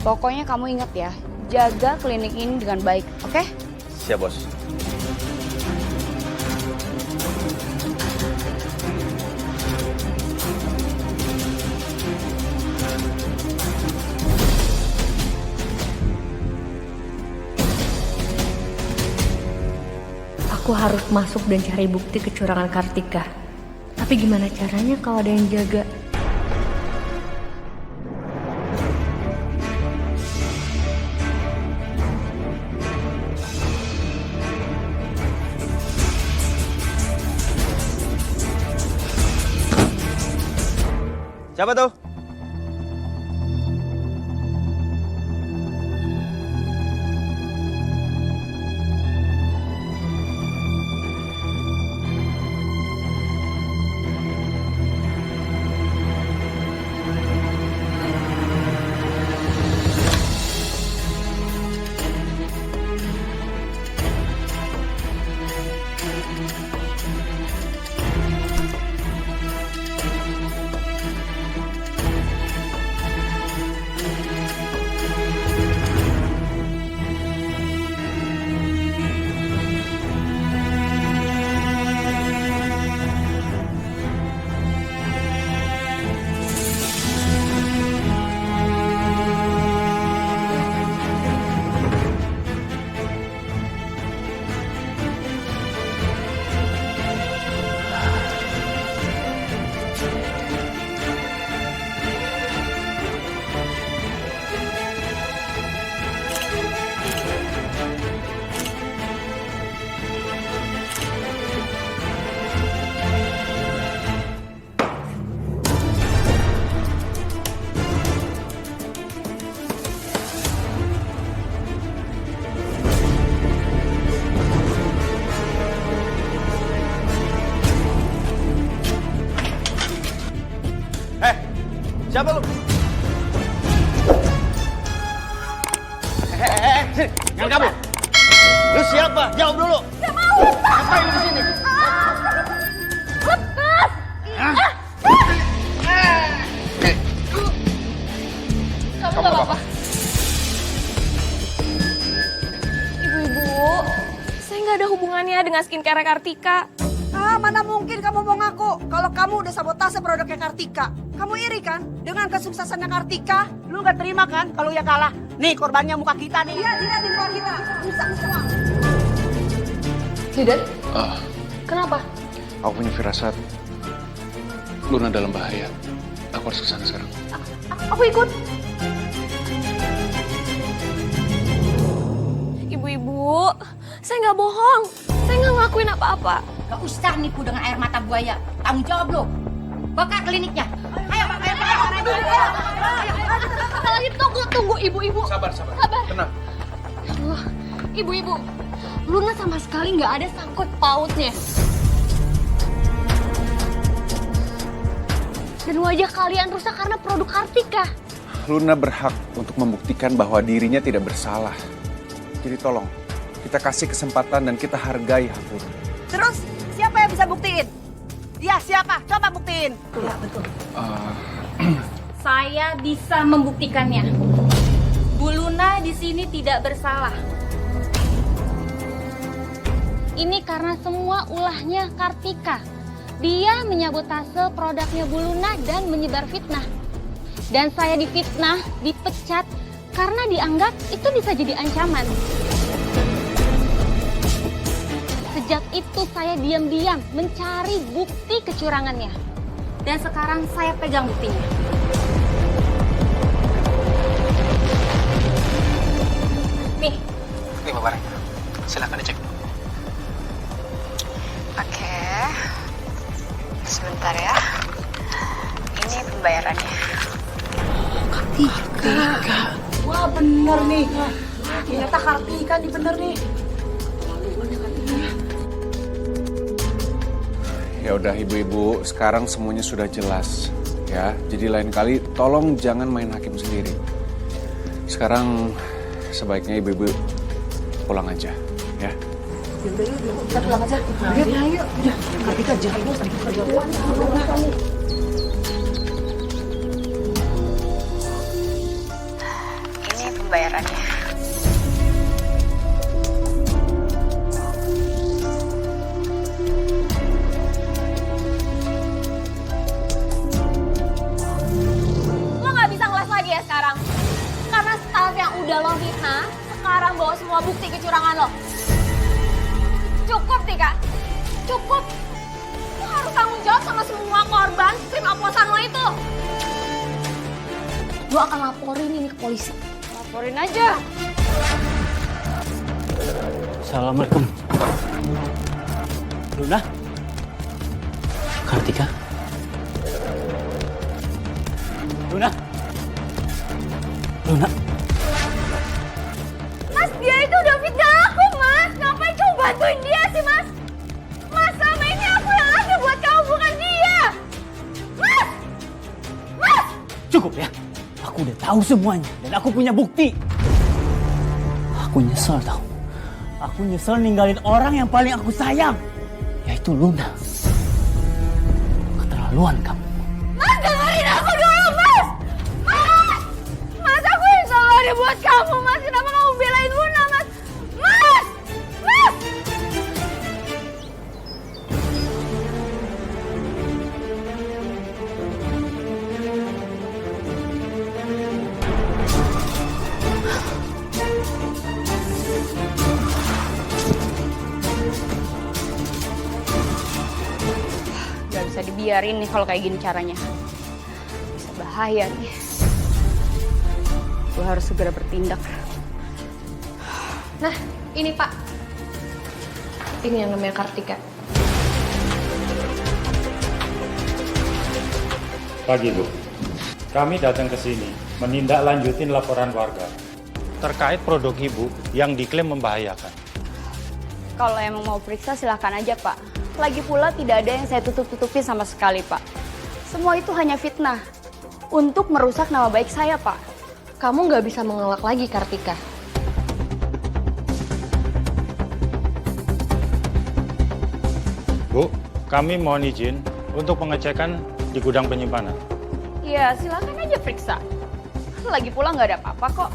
Pokoknya kamu ingat ya, jaga klinik ini dengan baik, oke? Siap, Bos. Aku harus masuk dan cari bukti kecurangan Kartika. Tapi gimana caranya kalau ada yang jaga? Siapa tuh? Siapa lu? Sini, jangan kabur. Lu siapa? Jawab dulu. Gak mau, lepas. Ngapain lu di sini? Lepas. Kamu gak apa-apa? Ibu-ibu, saya nggak ada hubungannya dengan skincare Kartika. Mana mungkin kamu mau ngaku kalau kamu udah sabotase produknya Kartika. Kamu iri kan dengan kesuksesannya Kartika? Lu gak terima kan kalau ya kalah? Nih korbannya muka kita nih. Iya, tidak di muka kita. Rusak semua. Tidak? Kenapa? Aku punya firasat Luna dalam bahaya. Aku harus kesana sekarang. Aku ikut. Ibu-ibu, saya nggak bohong. Saya nggak ngelakuin apa-apa. Gak usah nipu dengan air mata buaya. Tanggung jawab lo. Buka kliniknya. Ayo, Kalau gitu tunggu ibu-ibu. Sabar. Tenang. Ya Allah, ibu-ibu, Luna sama sekali nggak ada sangkut pautnya. Dan wajah kalian rusak karena produk Kartika. Luna berhak untuk membuktikan bahwa dirinya tidak bersalah. Jadi tolong, kita kasih kesempatan dan kita hargai hak Luna. Terus siapa yang bisa buktiin? Ya siapa? Coba buktiin. Ya, betul. Saya bisa membuktikannya. Bu Luna di sini tidak bersalah. Ini karena semua ulahnya Kartika. Dia menyabotase produknya Bu Luna dan menyebar fitnah. Dan saya difitnah, dipecat karena dianggap itu bisa jadi ancaman. Sejak itu saya diam-diam mencari bukti kecurangannya. Dan sekarang saya pegang buktinya. Nih. Nih Bapak, silakan dicek. Oke. Sebentar ya. Ini pembayarannya. Kartika. Wah bener nih. Ternyata Kartika nih bener nih. Ya udah ibu-ibu, sekarang semuanya sudah jelas. Ya, jadi lain kali tolong jangan main hakim sendiri. Sekarang sebaiknya ibu-ibu pulang aja, ya. Yaudah yuk, kita pulang aja. Ayo. Kartika jangan sedikit perjalanan. Ini pembayarannya. Lo nggak bisa ngeles lagi ya sekarang. Karena staff yang udah lo fitnah, sekarang bawa semua bukti kecurangan lo. Cukup, Tika. Cukup. Lo harus tanggung jawab sama semua korban tim oplosan lo itu. Gue akan laporin ini ke polisi. Laporin aja. Assalamualaikum. Luna? Kartika? Luna? Luna? Mas, dia itu udah fitnah aku, Mas. Ngapain kamu bantuin dia sih, Mas? Mas, sama ini aku yang ada buat kamu, bukan dia. Mas! Mas! Cukup ya. Aku udah tahu semuanya dan aku punya bukti. Aku nyesel tau. Aku nyesel ninggalin orang yang paling aku sayang, yaitu Luna. Keterlaluan kamu. Mas, dengerin aku dulu, Mas! Mas! Mas, aku yang selalu ada buat kamu, Mas. Kenapa kamu belain Luna, Mas? Mas! Mas! Gak bisa dibiarin nih kalau kayak gini caranya. Bisa bahaya nih. Gue harus segera bertindak. Nah, ini Pak. Ini yang namanya Kartika. Pagi, Bu. Kami datang ke sini menindaklanjutin laporan warga terkait produk Ibu yang diklaim membahayakan. Kalau emang mau periksa silahkan aja Pak. Lagi pula tidak ada yang saya tutup-tutupin sama sekali Pak. Semua itu hanya fitnah. Untuk merusak nama baik saya Pak. Kamu nggak bisa mengelak lagi, Kartika. Bu, kami mohon izin untuk pengecekan di gudang penyimpanan. Iya silahkan aja periksa. Lagi pula nggak ada apa-apa kok.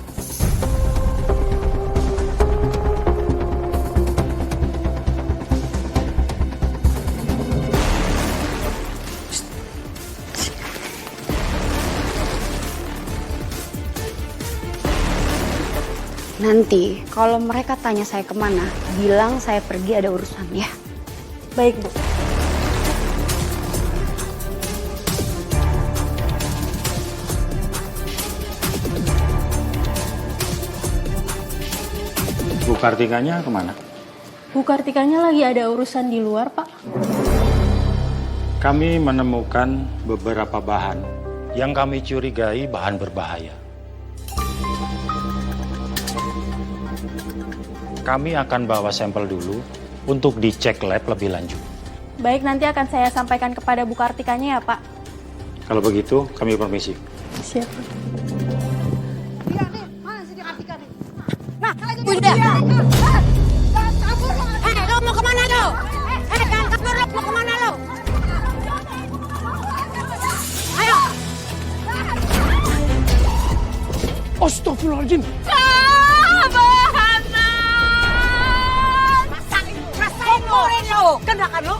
Nanti kalau mereka tanya saya kemana, bilang saya pergi ada urusan ya. Baik, Bu. Bu Kartikanya kemana? Bu Kartikanya lagi ada urusan di luar, Pak. Kami menemukan beberapa bahan yang kami curigai bahan berbahaya. Kami akan bawa sampel dulu untuk dicek lab lebih lanjut. Baik, nanti akan saya sampaikan kepada Bu Kartikanya ya, Pak. Kalau begitu, kami permisi. Siap. Iya nih, mana si Kartika nih? Nah, Bunda. Jangan kabur lo. Lo mau kemana lo? Jangan kabur lo, mau kemana lo? Ayo. Astagfirullahaladzim. Kumpulin lo, kena kan lo?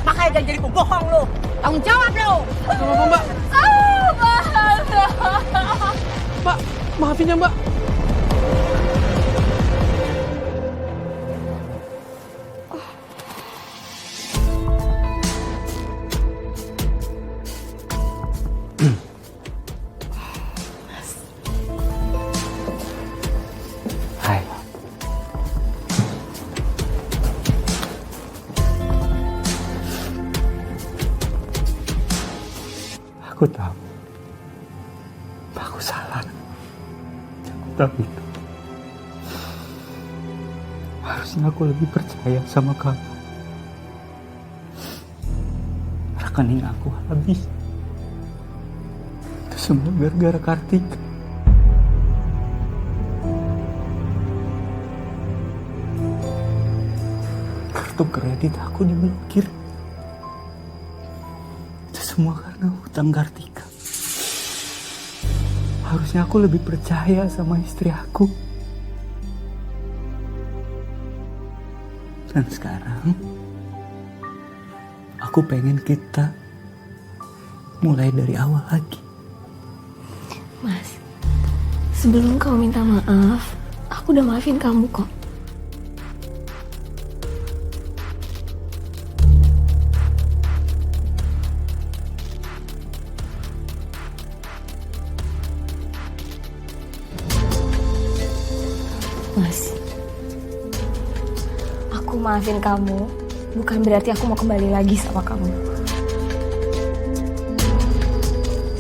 Makanya jangan jadi pembohong lo. Tanggung jawab lo. Mbak. Mbak, maafin ya Mbak. Hai. Aku tahu. Aku salah. Tapi itu. Harusnya aku lebih percaya sama kamu. Rekening aku habis. Itu semua gara-gara Kartika. Kartu kredit aku diblokir. Itu semua karena hutang Kartika. Harusnya aku lebih percaya sama istri aku. Dan sekarang, aku pengen kita mulai dari awal lagi. Mas, sebelum kamu minta maaf, aku udah maafin kamu kok. Mas, aku maafin kamu bukan berarti aku mau kembali lagi sama kamu.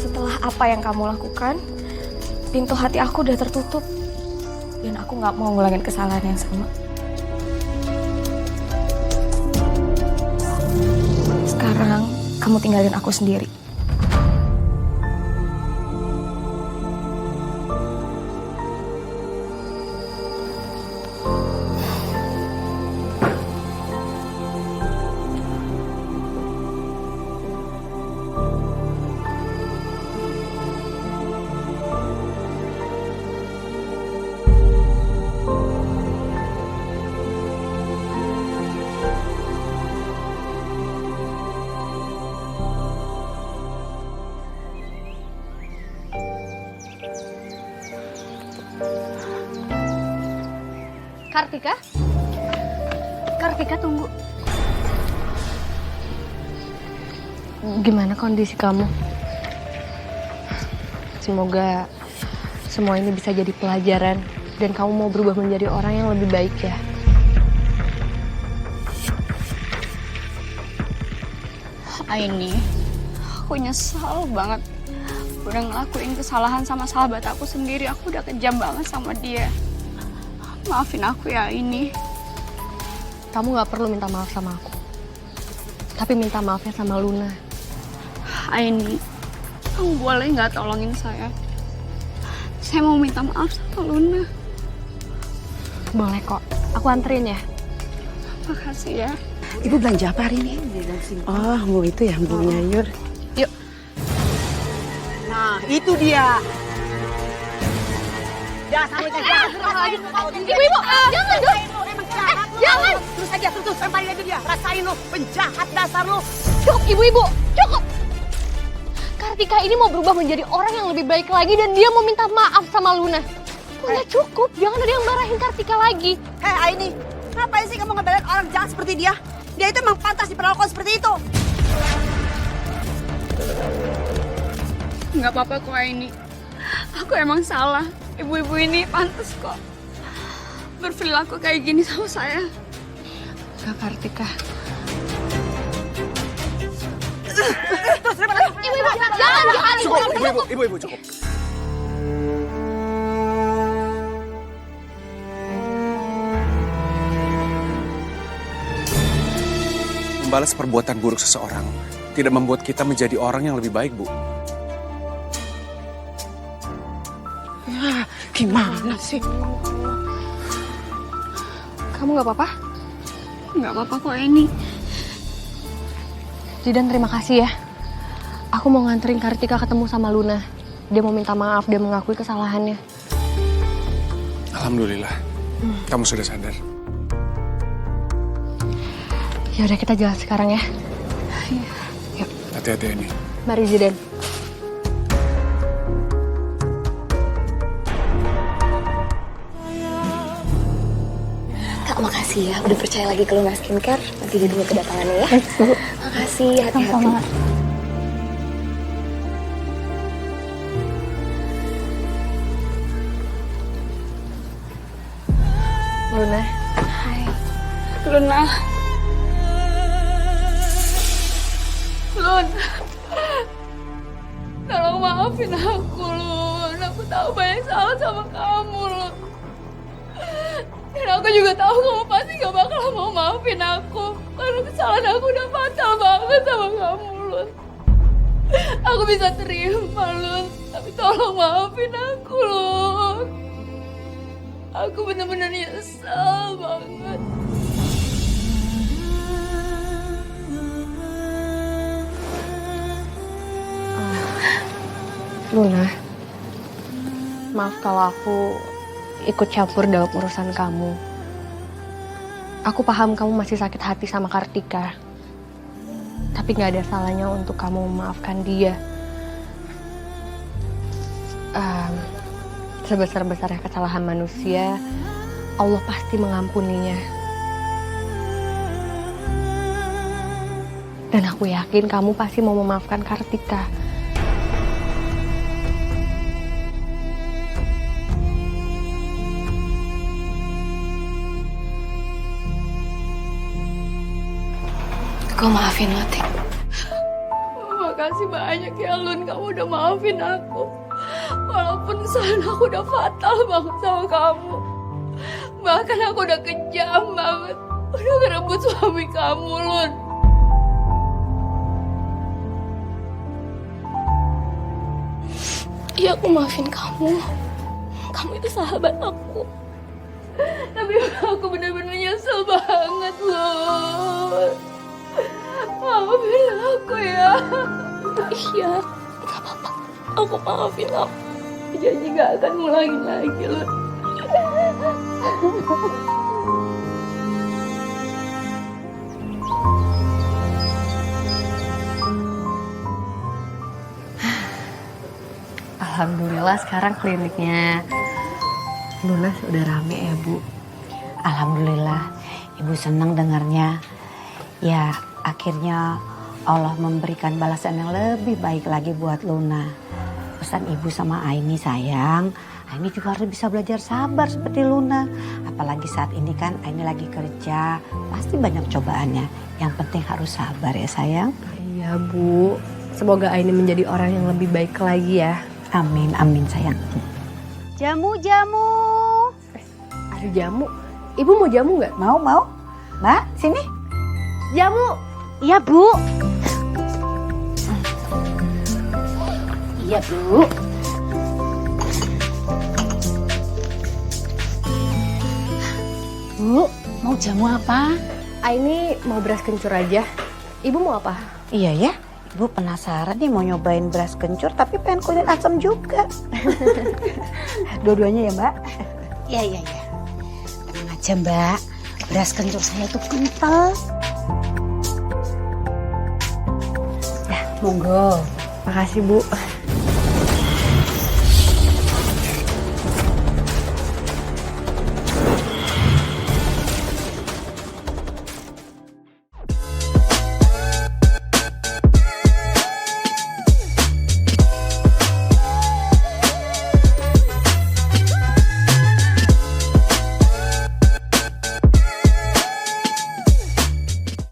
Setelah apa yang kamu lakukan, pintu hati aku udah tertutup. Dan aku gak mau ngulangin kesalahan yang sama. Sekarang, kamu tinggalin aku sendiri. Kartika? Kartika, tunggu. Gimana kondisi kamu? Semoga semua ini bisa jadi pelajaran dan kamu mau berubah menjadi orang yang lebih baik ya. Aini, aku nyesel banget udah ngelakuin kesalahan sama sahabat aku sendiri. Aku udah kejam banget sama dia. Maafin aku ya ini. Kamu gak perlu minta maaf sama aku. Tapi minta maafnya sama Luna. Aini, kamu boleh nggak tolongin saya? Saya mau minta maaf sama Luna. Boleh kok, aku anterin ya. Makasih ya. Ibu belanja apa hari ini? Oh, mau itu ya, Bu Nyayur. Yuk. Nah, itu dia. Dasar lagi. Ibu, jangan dong. Jangan. Terus aja, terus lemparin aja dia. Rasain lo, penjahat dasar lo. Cukup, ibu, cukup. Kartika ini mau berubah menjadi orang yang lebih baik lagi dan dia mau minta maaf sama Luna. Udah cukup, jangan ada yang marahin Kartika lagi. Hei Aini, ngapain sih kamu ngebelain orang jahat seperti dia? Dia itu emang pantas diperlakukan seperti itu. Nggak apa-apa kok Aini. Aku emang salah. Ibu-ibu ini pantas kok berperilaku kayak gini sama saya. Kak Kartika. Ibu, jangan. Cukup, ibu, cukup. Membalas perbuatan buruk seseorang tidak membuat kita menjadi orang yang lebih baik, Bu. Ya, gimana sih? Kamu gak apa-apa? Nggak apa-apa kok ini. Jidan, terima kasih ya. Aku mau nganterin Kartika ketemu sama Luna. Dia mau minta maaf, dia mengakui kesalahannya. Alhamdulillah, kamu sudah sadar. Ya udah, kita jalan sekarang ya. Yuk. Hati-hati ini. Mari Jidan. Kak, makasih ya udah percaya lagi ke Luna Skincare. Nanti ditunggu kedatangannya ya. Makasih, hati-hati. Luna. Hai. Luna. Lun. Tolong maafin aku, Lun. Aku tahu banyak salah sama kamu, Lun. Dan aku juga tahu kamu pasti gak bakal mau maafin aku. Karena kesalahan aku udah fatal banget sama kamu, Lun. Aku bisa terima, Lun. Tapi tolong maafin aku, Lun. Aku benar-benar nyesel banget. Luna, Maaf kalau aku ikut campur dalam urusan kamu. Aku paham kamu masih sakit hati sama Kartika. Tapi gak ada salahnya untuk kamu memaafkan dia. Sebesar-besarnya kesalahan manusia, Allah pasti mengampuninya. Dan aku yakin kamu pasti mau memaafkan Kartika. Aku maafin lo, Tik. Makasih banyak ya Lun, kamu udah maafin aku. Walaupun kesalahan aku udah fatal banget sama kamu. Bahkan aku udah kejam banget. Udah ngerebut suami kamu, Lun. Iya, aku maafin kamu. Kamu itu sahabat aku. Tapi aku benar-benar nyesel banget, Lun. Maafin aku ya. Iya, gak apa-apa. Aku maafin kamu. Janji gak akan ngulangin lagi, Lun. Alhamdulillah sekarang kliniknya Lunas udah rame ya, Bu. Alhamdulillah, Ibu senang dengarnya. Ya, akhirnya Allah memberikan balasan yang lebih baik lagi buat Luna. Pesan Ibu sama Aini, sayang, Aini juga harus bisa belajar sabar seperti Luna. Apalagi saat ini kan Aini lagi kerja, pasti banyak cobaannya. Yang penting harus sabar ya, sayang. Iya, Bu. Semoga Aini menjadi orang yang lebih baik lagi ya. Amin, amin sayang. Jamu-jamu. Ada jamu. Ibu mau jamu nggak? Mau. Mbak, sini. Jamu. Iya, Bu. Iya, Bu. Bu, mau jamu apa? Aini mau beras kencur aja. Ibu mau apa? Iya ya, Ibu penasaran nih mau nyobain beras kencur tapi pengen kulit asam juga. Dua-duanya ya, Mbak? Iya. Tenang aja, Mbak. Beras kencur saya tuh kental. Ya, monggo. Makasih, Bu.